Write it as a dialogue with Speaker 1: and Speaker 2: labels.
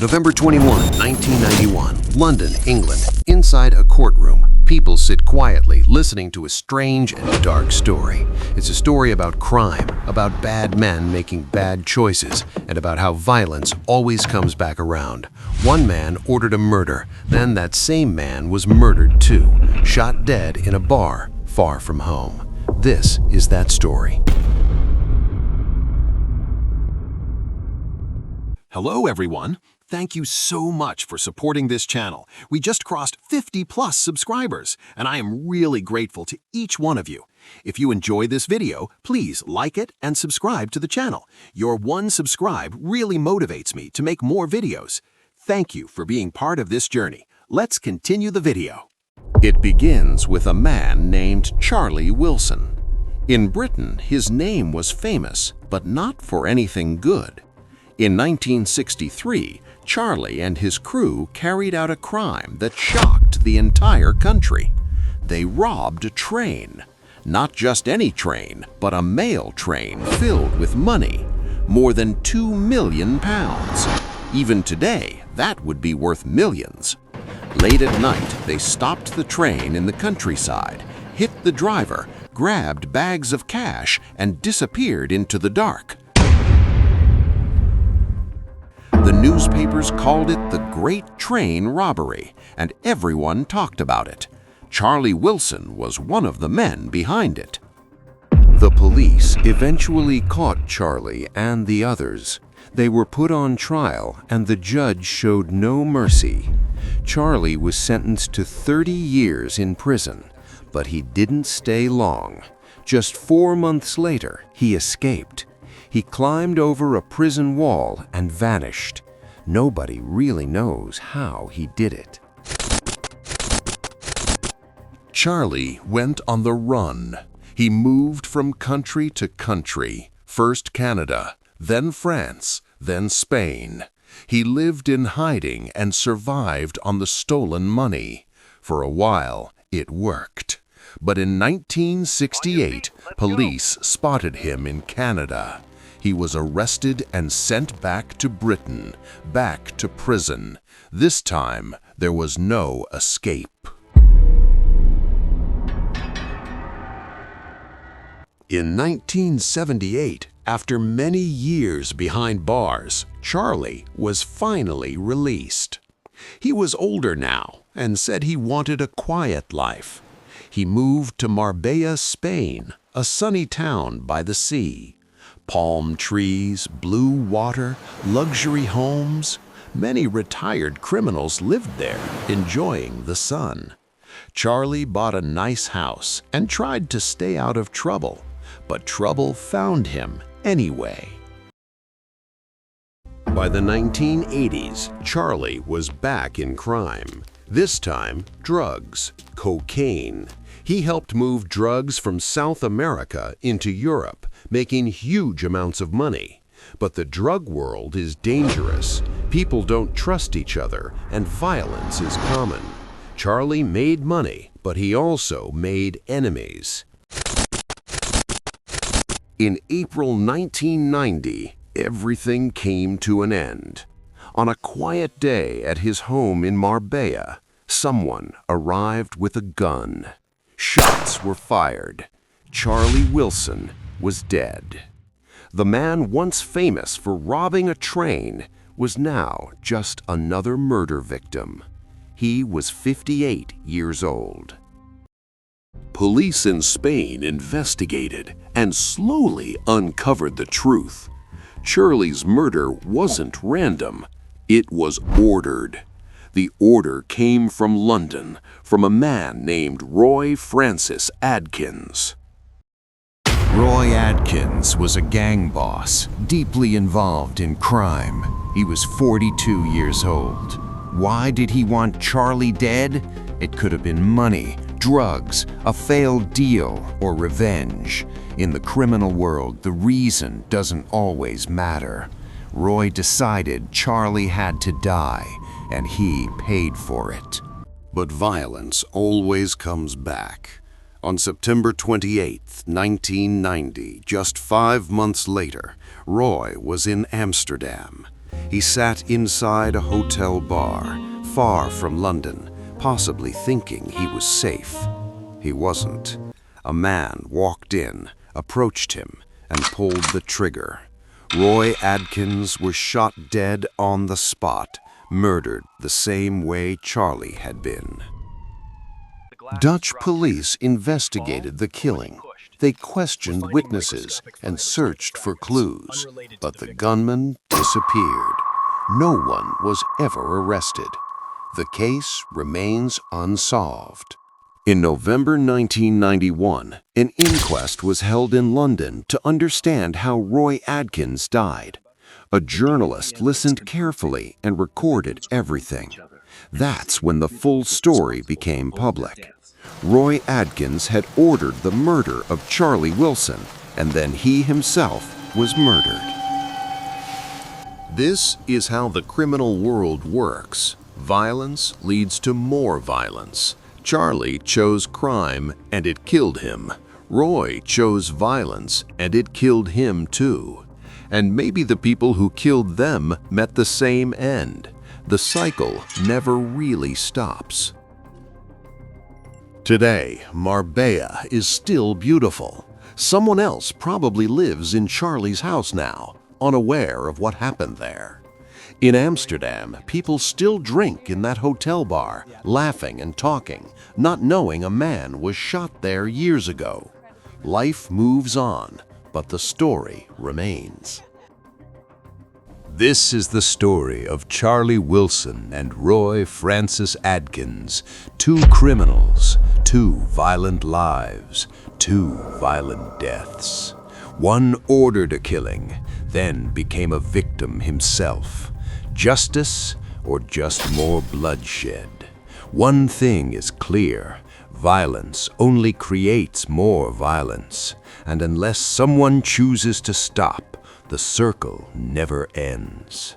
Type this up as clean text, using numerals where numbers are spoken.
Speaker 1: November 21, 1991, London, England. Inside a courtroom, people sit quietly listening to a strange and dark story. It's a story about crime, about bad men making bad choices, and about how violence always comes back around. One man ordered a murder, then that same man was murdered too, shot dead in a bar far from home. This is that story.
Speaker 2: Hello everyone! Thank you so much for supporting this channel. We just crossed 50+ subscribers, and I am really grateful to each one of you. If you enjoy this video, please like it and subscribe to the channel. Your one subscribe really motivates me to make more videos. Thank you for being part of this journey. Let's continue the video. It begins with a man named Charlie Wilson. In Britain, his name was famous, but not for anything good. In 1963, Charlie and his crew carried out a crime that shocked the entire country. They robbed a train. Not just any train, but a mail train filled with money. More than £2 million. Even today, that would be worth millions. Late at night, they stopped the train in the countryside, hit the driver, grabbed bags of cash, and disappeared into the dark. The newspapers called it the Great Train Robbery, and everyone talked about it. Charlie Wilson was one of the men behind it. The police eventually caught Charlie and the others. They were put on trial, and the judge showed no mercy. Charlie was sentenced to 30 years in prison, but he didn't stay long. Just 4 months later, he escaped. He climbed over a prison wall and vanished. Nobody really knows how he did it.
Speaker 3: Charlie went on the run. He moved from country to country, first Canada, then France, then Spain. He lived in hiding and survived on the stolen money. For a while, it worked. But in 1968, police spotted him in Canada. He was arrested and sent back to Britain, back to prison. This time, there was no escape.
Speaker 1: In 1978, after many years behind bars, Charlie was finally released. He was older now and said he wanted a quiet life. He moved to Marbella, Spain, a sunny town by the sea. Palm trees, blue water, luxury homes. Many retired criminals lived there, enjoying the sun. Charlie bought a nice house and tried to stay out of trouble, but trouble found him anyway. By the 1980s, Charlie was back in crime. This time, drugs, cocaine. He helped move drugs from South America into Europe, making huge amounts of money. But the drug world is dangerous. People don't trust each other, and violence is common. Charlie made money, but he also made enemies. In April 1990, everything came to an end. On a quiet day at his home in Marbella, someone arrived with a gun. Shots were fired. Charlie Wilson was dead. The man once famous for robbing a train was now just another murder victim. He was 58 years old. Police in Spain investigated and slowly uncovered the truth. Charlie's murder wasn't random. It was ordered. The order came from London, from a man named Roy Francis Adkins.
Speaker 4: Roy Adkins was a gang boss, deeply involved in crime. He was 42 years old. Why did he want Charlie dead? It could have been money, drugs, a failed deal, or revenge. In the criminal world, the reason doesn't always matter. Roy decided Charlie had to die, and he paid for it.
Speaker 1: But violence always comes back. On September 28, 1990, just 5 months later, Roy was in Amsterdam. He sat inside a hotel bar, far from London, possibly thinking he was safe. He wasn't. A man walked in, approached him, and pulled the trigger. Roy Adkins was shot dead on the spot, murdered the same way Charlie had been. Dutch police investigated the killing. They questioned witnesses and searched for clues, but the gunman disappeared. No one was ever arrested. The case remains unsolved. In November 1991, an inquest was held in London to understand how Roy Adkins died. A journalist listened carefully and recorded everything. That's when the full story became public. Roy Adkins had ordered the murder of Charlie Wilson, and then he himself was murdered.
Speaker 3: This is how the criminal world works. Violence leads to more violence. Charlie chose crime, and it killed him. Roy chose violence, and it killed him too. And maybe the people who killed them met the same end. The cycle never really stops. Today, Marbella is still beautiful. Someone else probably lives in Charlie's house now, unaware of what happened there. In Amsterdam, people still drink in that hotel bar, laughing and talking, not knowing a man was shot there years ago. Life moves on, but the story remains. This is the story of Charlie Wilson and Roy Francis Adkins, two criminals, two violent lives, two violent deaths. One ordered a killing, then became a victim himself. Justice or just more bloodshed? One thing is clear: violence only creates more violence, and unless someone chooses to stop, the circle never ends.